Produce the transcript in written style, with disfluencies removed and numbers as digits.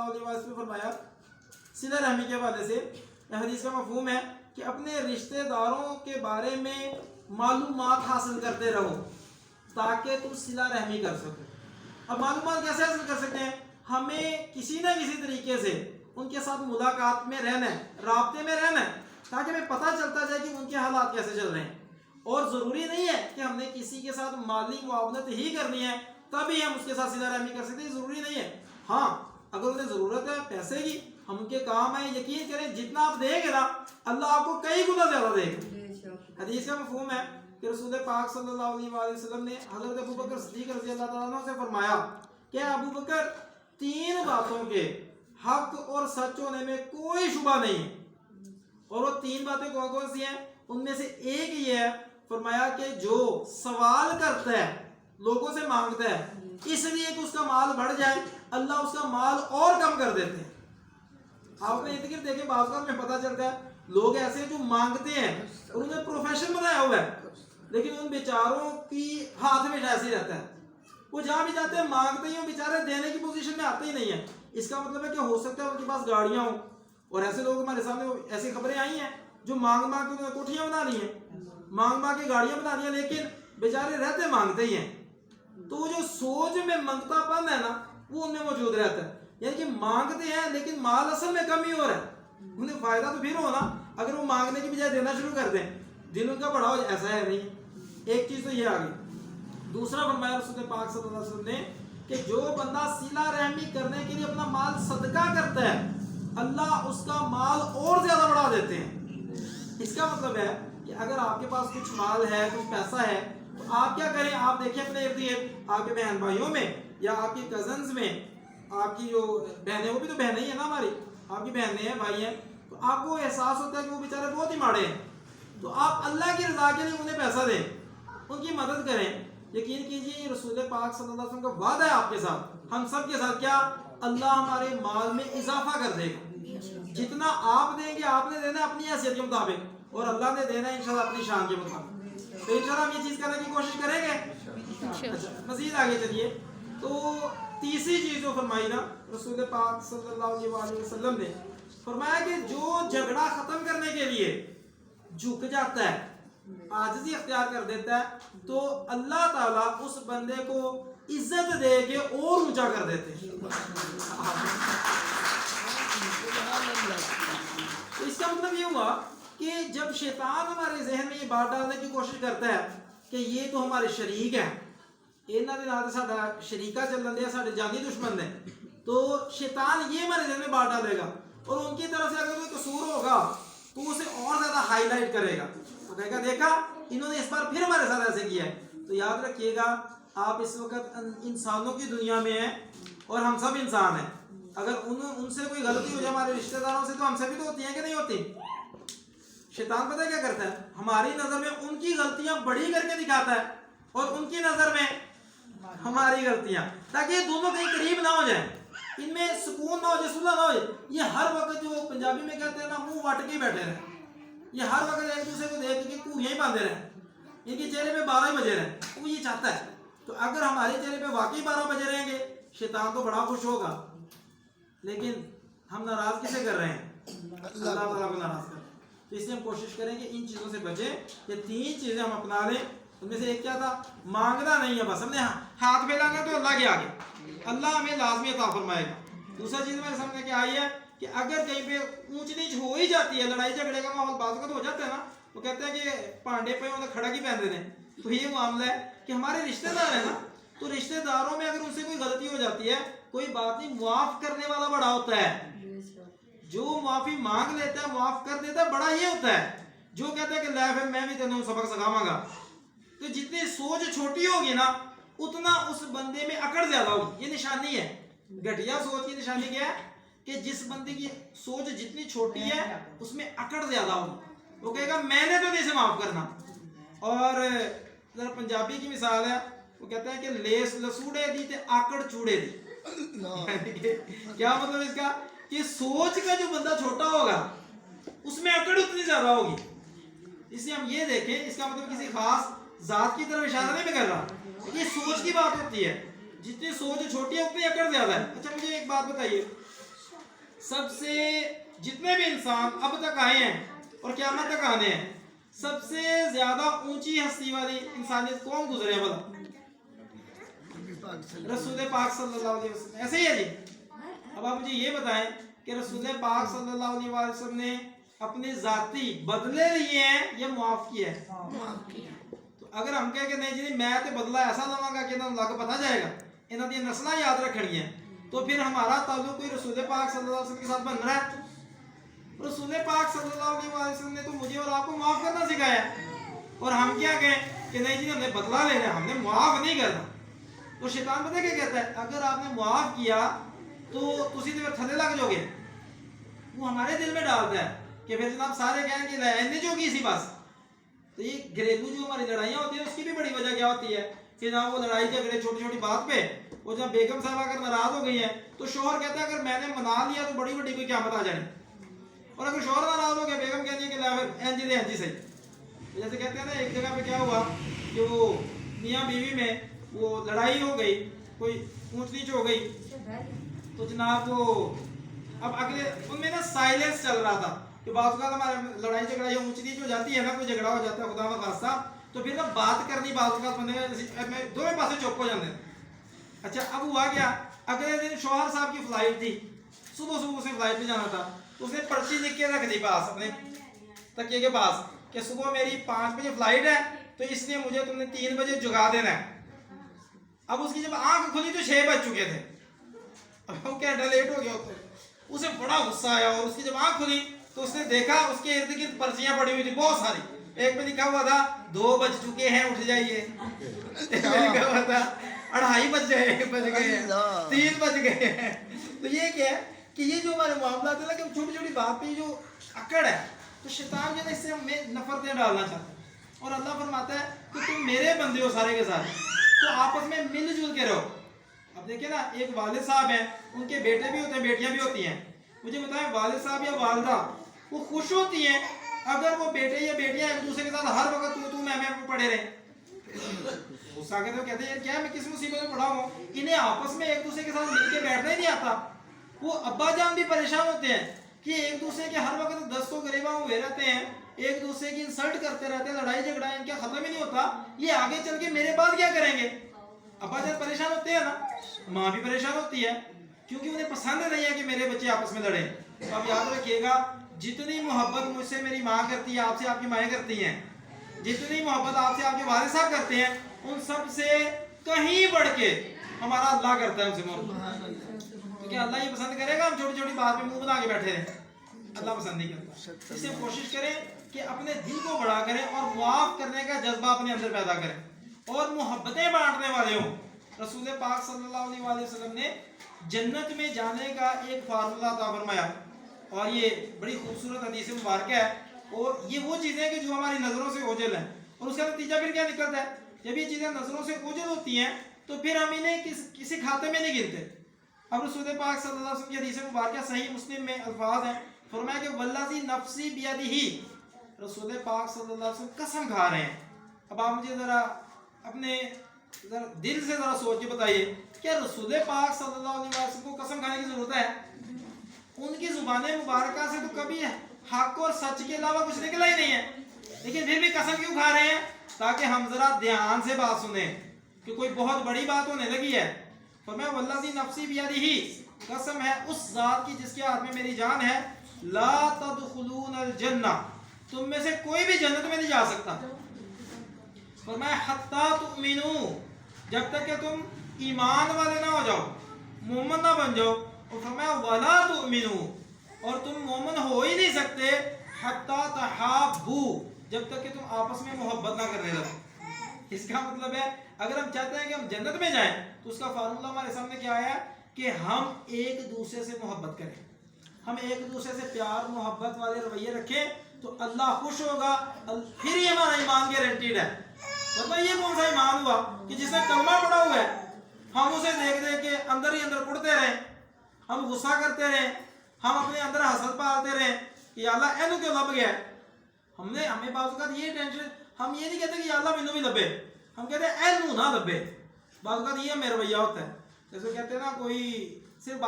सल्लल्लाहु अलैहि वसल्लम ने फरमाया सिला रहमी के हवाले से हदीस का मफहूम है कि अपने रिश्तेदारों के बारे में मालूमात हासिल करते रहो ताकि तुम सिला रहमी कर सको। अब मालूमात कैसे हासिल कर सकते हैं? हमें किसी न किसी तरीके से उनके साथ मुलाकात में रहना है, राब्ते में रहना है, ताकि हमें पता चलता जाए कि उनके हालात कैसे चल रहे हैं। और ज़रूरी नहीं है कि हमने किसी के साथ माली मुआवनत ही करनी है तभी हम उसके साथ सिला रहमी कर सकते हैं, ज़रूरी नहीं है। हाँ, अगर उन्हें ज़रूरत है पैसे की, हम उनके काम है, यकीन करें जितना आप देंगे ना अल्लाह आपको कई गुना ज़्यादा देगा। हदीस का मफहूम है कि रसूल पाक सल्लल्लाहु अलैहि वसल्लम ने हज़रत अबू बकर सिद्दीक़ रज़ी अल्लाह तआला अन्हु से फरमाया कि अबू बकर, 3 बातों के हक और सच होने में कोई शुबा नहीं है। और वो 3 बातें कौन कौन सी हैं? उनमें से एक ये है, फरमाया कि जो सवाल करता है, लोगों से मांगता है इसलिए कि उसका माल बढ़ जाए, अल्लाह उसका माल और कम कर देते हैं। आपने इतने देखे बाज़ में पता चलता है लोग ऐसे जो मांगते हैं और उन्हें प्रोफेशन बनाया हुआ है, लेकिन उन बेचारों की हाथ में ऐसे ही रहता है, वो जहाँ भी जाते हैं मांगते ही, बेचारे देने की पोजीशन में आते ही नहीं है। इसका मतलब है कि हो सकता है उनके पास गाड़ियाँ हों, और ऐसे लोग हमारे सामने ऐसी खबरें आई हैं जो मांग मांग के उन्होंने कोठियाँ बना ली हैं, मांग मांग के गाड़ियाँ बना ली हैं, लेकिन बेचारे रहते मांगते ही हैं। तो वो जो सोच में मंगतापन है ना वो उनमें मौजूद रहता है, यानी कि मांगते हैं लेकिन माल असल में कम ही हो रहा है। उन्हें फायदा तो फिर हो ना अगर वो मांगने की बजाय देना शुरू कर दें, दिन उनका बड़ा हो। ऐसा है नहीं। एक चीज़ तो ये आ गई। दूसरा फरमाया रसूल पाक सल्लल्लाहु अलैहि वसल्लम ने कि जो बंदा सिला रहमी करने के लिए अपना माल सदका करता है अल्लाह उसका माल और ज्यादा बढ़ा देते हैं। इसका मतलब है कि अगर आपके पास कुछ माल है, कुछ पैसा है, तो आप क्या करें? आप देखिए अपने इर्द गिर्द आपके बहन भाइयों में या आपके कजन्स में, आपकी जो बहनें, वो भी तो बहनें ही है ना हमारी, आपकी बहनें हैं, भाई हैं, तो आपको एहसास होता है कि वो बेचारे बहुत ही माड़े हैं, तो आप अल्लाह की रज़ा के लिए उन्हें पैसा दें, उनकी मदद करें। यकीन कीजिए रसूल पाक सल्लल्लाहु अलैहि वसल्लम का वादा है आपके साथ, हम सब के साथ, क्या अल्लाह हमारे माल में इजाफा कर देगा। जितना आप देंगे आपने देना अपनी हैसियत के मुताबिक, और अल्लाह ने देना इंशाल्लाह अपनी शान के मुताबिक। तो इंशाल्लाह हम ये चीज़ करने की कोशिश करेंगे। अच्छा, मज़ीद आगे चलिए। तो तीसरी चीज़ जो फरमाई ना रसूल पाक सल्लल्लाहु अलैहि वसल्लम ने फरमाया कि जो झगड़ा ख़त्म करने के लिए झुक जाता है, आजिज़ी अख्तियार कर देता है, तो अल्लाह ताला उस बंदे को इज्जत दे के और ऊंचा कर देते हैं। तो इसका मतलब ये हुआ कि जब शैतान हमारे जहन में ये बात डालने की कोशिश करता है कि ये तो हमारे शरीक है, इन्हों के नाल साडा शरीका चलन दिया, साडे जानी दुश्मन ने, तो शैतान ये हमारे जहन में बात डालेगा, और उनकी तरफ से अगर कोई कसूर होगा तो उसे और ज्यादा हाईलाइट करेगा, तो कहेगा देखा इन्होंने इस बार फिर हमारे साथ ऐसे किया है। तो याद रखिएगा आप इस वक्त इंसानों की दुनिया में हैं और हम सब इंसान हैं। अगर उनसे कोई गलती हो जाए हमारे रिश्तेदारों से, तो हमसे भी तो होती है कि नहीं होती। शैतान पता है क्या करता है? हमारी नजर में उनकी गलतियां बड़ी करके दिखाता है और उनकी नजर में हमारी गलतियां, ताकि ये दोनों कहीं करीब ना हो जाए, इनमें सुकून ना हो जाए, सुलह ना हो जाए। ये हर वक्त जो पंजाबी में कहते हैं ना मुंह वाट के बैठे रहे, ये हर वक्त एक दूसरे को देख के कूरियां ही बांधे रहे, इनके चेहरे पे 12 बजे रहे, वो ये चाहता है। तो अगर हमारे चेहरे पे वाकई 12 बजे रहेंगे शैतान तो बड़ा खुश होगा, लेकिन हम नाराज किसे कर रहे हैं? अल्लाह ताला को नाराज कर। तो इसलिए हम कोशिश करेंगे इन चीज़ों से बचें। ये 3 चीज़ें हम अपना लें। उनमें से एक क्या था? मांगना नहीं है, बस हमने हाथ फैलाना तो अल्लाह के आगे, अल्लाह हमें लाजमी अता फरमाएगा। दूसरा चीज़ मेरे सामने क्या आई है कि अगर कहीं पे ऊंच नीच हो ही जाती है, लड़ाई झगड़े का माहौल बात हो जाता है ना, वो कहते हैं कि पांडे पे उन्हें खड़ा की पहनते हैं। तो ये मामला है कि हमारे रिश्तेदार है ना, तो रिश्तेदारों में अगर उनसे कोई गलती हो जाती है, कोई बात नहीं, मुआफ करने वाला बड़ा होता है। जो मुआफी मांग लेता है, मुआफ कर देता है, बड़ा ये होता है। जो कहता है कि लै फिर मैं भी तेनों सबक सिखावांगा, तो जितनी सोच छोटी होगी ना उतना उस बंदे में अकड़ ज्यादा होगी। ये निशानी है, घटिया सोच की निशानी क्या है कि जिस बंदे की सोच जितनी छोटी है उसमें अकड़ ज्यादा होगी। वो कहेगा मैंने तो नहीं से माफ करना। और जरा पंजाबी की मिसाल है, वो कहता है कि लेस लसूड़े दी ते आकड़ चूड़े दी। क्या मतलब इसका? कि सोच का जो बंदा छोटा होगा उसमें अकड़ उतनी ज्यादा होगी। इसलिए हम ये देखें, इसका मतलब किसी खास जात की तरफ इशारा नहीं मैं कर रहा, ये सोच की बात होती है। जितनी सोच छोटी है उतनी अकड़ ज्यादा है। अच्छा मुझे एक बात बताइए, سب سے جتنے بھی انسان اب تک آئے ہیں اور قیامت تک آنے ہیں، سب سے زیادہ اونچی ہستی والی انسانیت کون گزرے بلا؟ رسول پاک صلی اللہ علیہ وسلم. ایسے ہی ہے جی. اب آپ مجھے یہ بتائیں کہ رسول پاک صلی اللہ علیہ وسلم نے اپنے ذاتی بدلے لیے ہیں یا معاف کیے ہیں؟ تو اگر ہم کہیں کہ نہیں جی میں تے بدلہ ایسا لواں گا کہ اللہ کو پتہ جائے گا، انہاں دی نسلاں یاد رکھنی ہیں، تو پھر ہمارا تعلق کوئی رسول پاک صلی اللہ علیہ وسلم کے ساتھ بن رہا ہے؟ رسول پاک صلی اللہ علیہ وسلم نے تو مجھے اور آپ کو معاف کرنا سکھایا، اور ہم کیا کہیں کہ نہیں جی ہم نے بدلہ لینا ہے، ہم نے معاف نہیں کرنا. تو شیطان پتہ کیا کہتا ہے؟ اگر آپ نے معاف کیا تو تسی تے تھلے لگ جاؤ گے. وہ ہمارے دل میں ڈالتا ہے کہ پھر جناب سارے کہیں کہ لے جو کی سی بس. تو یہ گھریلو جو ہماری لڑائیاں ہوتی ہیں اس کی بھی بڑی وجہ کیا ہوتی ہے کہ جناب وہ لڑائی جھگڑے چھوٹی چھوٹی بات پہ وہ جب بیگم صاحب اگر ناراض ہو گئی ہیں تو شوہر کہتا ہے اگر میں نے منا لیا تو بڑی بڑی کوئی قیامت آ جانی. اور اگر شوہر ناراض ہو گیا بیگم کہتی ہے کہ لے انجی دے انجی صحیح. جیسے کہتے ہیں نا ایک جگہ پہ کیا ہوا کہ وہ میاں بیوی میں وہ لڑائی ہو گئی، کوئی اونچ نیچ ہو گئی، تو جناب وہ اب اگلے ان میں نا سائلنس چل رہا تھا کہ بعض اوقات ہمارے لڑائی جھگڑا یا اونچ نیچ ہو جاتی ہے نا، کوئی جھگڑا ہو جاتا ہے خدا نخواستہ، تو پھر نا بات کرنی بعض اوقات بندے میں دونوں پاسے چپ ہو جاتے ہیں. اچھا اب ہوا کیا، اگلے دن شوہر صاحب کی فلائٹ تھی، صبح سے فلائٹ پہ جانا تھا، تو اس نے پرچی لکھ کے رکھ دی پاس اپنے تکیے کے پاس کہ صبح میری 5 بجے فلائٹ ہے تو اس لیے مجھے تم نے 3 بجے جگا دینا ہے. اب اس کی جب آنکھ کھلی تو 6 بج چکے تھے، اب وہ گھنٹہ لیٹ ہو گیا ہوتا ہے. اسے بڑا غصہ آیا اور اس کی جب آنکھ کھلی تو اس نے دیکھا اس کے ارد گرد پرچیاں پڑی ہوئی تھی بہت ساری. ایک پہ لکھا ہوا تھا 2 بج چکے ہیں اٹھ جائیے، ایک پہ لکھا ہوا تھا 2:30 بج گئے ہیں، 3 بج گئے ہیں. تو یہ کیا ہے کہ یہ جو ہمارے معاملات ہیں نا کہ چھوٹی چھوٹی بات پہ جو اکڑ ہے تو شیطان جو ہے اس سے ہمیں نفرتیں ڈالنا چاہتا ہے. اور اللہ فرماتا ہے کہ تم میرے بندے ہو سارے کے سارے تو آپس میں مل جل کے رہو. اب دیکھیں نا ایک والد صاحب ہیں، ان کے بیٹے بھی ہوتے ہیں بیٹیاں بھی ہوتی ہیں. مجھے بتائیں والد صاحب یا والدہ وہ خوش ہوتی ہیں اگر وہ بیٹے یا بیٹیاں ایک دوسرے کے ساتھ ہر وقت تو میں پڑے رہیں؟ غصہ آ کے تو کہتے ہیں یار کیا میں کس مصیبت میں پڑا ہوں. انہیں آپس میں ایک دوسرے کے ساتھ مل کے بیٹھنا ہی نہیں آتا. وہ ابا جان بھی پریشان ہوتے ہیں کہ ایک دوسرے کے ہر وقت دستوں گریباں ہوئے رہتے ہیں، ایک دوسرے کی انسلٹ کرتے رہتے ہیں، لڑائی جھگڑا ان کا ختم ہی نہیں ہوتا، یہ آگے چل کے میرے بعد کیا کریں گے؟ ابا جان پریشان ہوتے ہیں نا، ماں بھی پریشان ہوتی ہے کیونکہ انہیں پسند نہیں ہے کہ میرے بچے آپس میں لڑیں. تو اب یاد رکھیے گا جتنی محبت مجھ سے میری ماں کرتی ہے آپ سے آپ کی مائیں کرتی ہیں، جتنی محبت آپ سے آپ کے والد صاحب کرتے ہیں ان سب سے کہیں بڑھ کے ہمارا اللہ کرتا ہے ان سے محبت. تو کیا اللہ یہ پسند کرے گا ہم چھوٹی چھوٹی بات پہ منہ بنا کے بیٹھے رہیں؟ اللہ پسند نہیں کرتا. اس سے کوشش کریں کہ اپنے دل کو بڑا کریں اور معاف کرنے کا جذبہ اپنے اندر پیدا کریں اور محبتیں بانٹنے والے ہوں. رسول پاک صلی اللہ علیہ وسلم نے جنت میں جانے کا ایک فارمولہ عطا فرمایا اور یہ بڑی خوبصورت حدیث مبارکہ ہے. اور یہ وہ چیزیں کہ جو ہماری نظروں سے اوجھل ہیں اور اس کا نتیجہ پھر کیا نکلتا ہے؟ جب یہ چیزیں نظروں سے اوجھل ہوتی ہیں تو پھر ہم انہیں کسی کھاتے میں نہیں گنتے. اب رسول پاک صلی اللہ علیہ وسلم کی حدیث مبارکہ صحیح مسلم میں الفاظ ہیں، فرمایا کہ والذی نفسی بیدہ، رسول پاک صلی اللہ علیہ وسلم قسم کھا رہے ہیں. اب آپ مجھے ذرا اپنے دل سے ذرا سوچ کے بتائیے کیا رسول پاک صلی اللہ علیہ وسلم کو قسم کھانے کی ضرورت ہے؟ ان کی زبان مبارکہ سے تو کبھی حق اور سچ کے علاوہ کچھ نکلا ہی نہیں ہے، لیکن پھر بھی قسم کیوں کھا رہے ہیں؟ تاکہ ہم ذرا دھیان سے بات سنیں کہ کوئی بہت بڑی بات ہونے لگی ہے. فرمایا والذی نفسی بیدہ، قسم ہے اس ذات کی جس کے ہاتھ میں میری جان ہے، لا تدخلون الجنہ، تم میں سے کوئی بھی جنت میں نہیں جا سکتا. فرمایا حتی تؤمنوا، جب تک کہ تم ایمان والے نہ ہو جاؤ، مومن نہ بن جاؤ. اور فرمایا ولا تؤمنوا، اور تم مومن ہو ہی نہیں سکتے حتی تحابوا، جب تک کہ تم آپس میں محبت نہ کرنے لگو. اس کا مطلب ہے اگر ہم چاہتے ہیں کہ ہم جنت میں جائیں تو اس کا فارمولہ ہمارے سامنے کیا ہے کہ ہم ایک دوسرے سے محبت کریں، ہم ایک دوسرے سے پیار محبت والے رویے رکھیں تو اللہ خوش ہوگا، پھر یہ ہمارا ایمان گارنٹیڈ ہے. ورنہ یہ کون سا ایمان ہوا کہ جس میں کلمہ پڑا ہوا ہے ہم اسے دیکھ دیکھ کے اندر ہی اندر کڑتے رہیں، ہم غصہ کرتے رہیں، ہم اپنے اندر حسد پالتے رہیں کہ یا اللہ اینو کیوں لب گیا ہے. ہمیں بعض اوقات یہ ٹینشن، ہم یہ نہیں کہتے کہ یا اللہ مینوں بھی لبے، ہم کہتے ہیں اینو نہ لبے. بعض اوقات یہ میرا رویہ ہوتا ہے. جیسے کہتے ہیں نا کوئی صرف